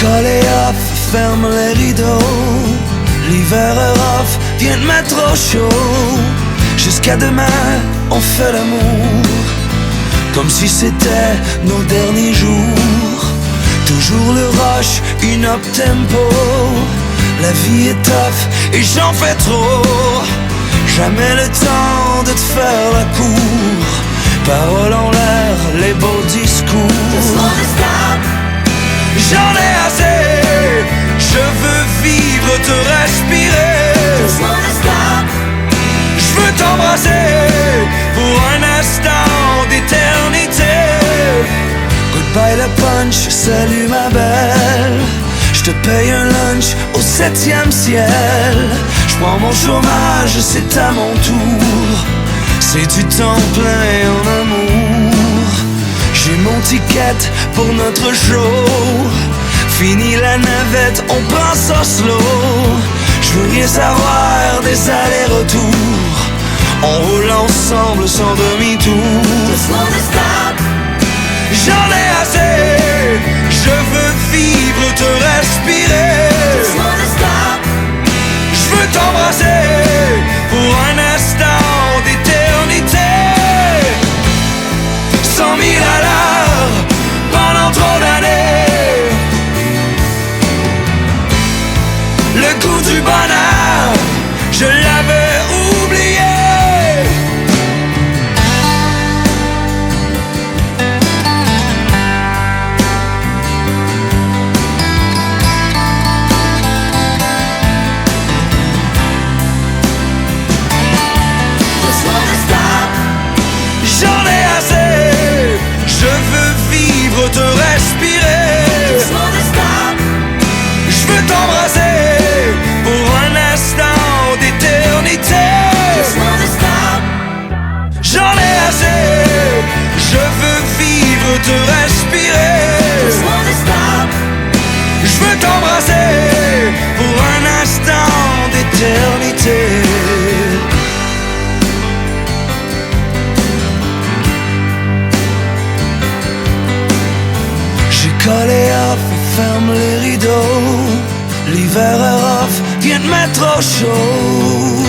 collé off, ferme les rideaux. L'hiver est rough, viens de mettre au chaud. Jusqu'à demain, on fait l'amour comme si c'était nos derniers jours. Toujours le rush, une up-tempo. La vie est tough et j'en fais trop. Jamais le temps de te faire la cour. Paroles en l'air, les beaux discours. J'en ai assez. Je veux vivre, te respirer. Je veux t'embrasser pour un instant d'éternité. Goodbye le punch, salut ma belle. Je te paye un lunch au 7e ciel. Je prends mon chômage, c'est à mon tour. C'est du temps plein en amour. J'ai mon ticket pour notre show. Fini la navette, on prend ça slow. Je veux rien savoir des allers-retours. On roule ensemble sans demi-tour. J'en ai assez. Je veux vivre, te respirer. Je veux t'embrasser pour un instant d'éternité. 100 000 à l'heure pendant trop d'années. Le goût du bonheur, je l'avais oublié. J'en ai assez. Je veux vivre, te respirer. Je veux t'embrasser pour un instant d'éternité. J'en ai assez. Je veux vivre, te respirer. Je veux t'embrasser pour un instant d'éternité. J'ai collé off, ferme les rideaux. L'hiver est rough, viens de mettre au chaud.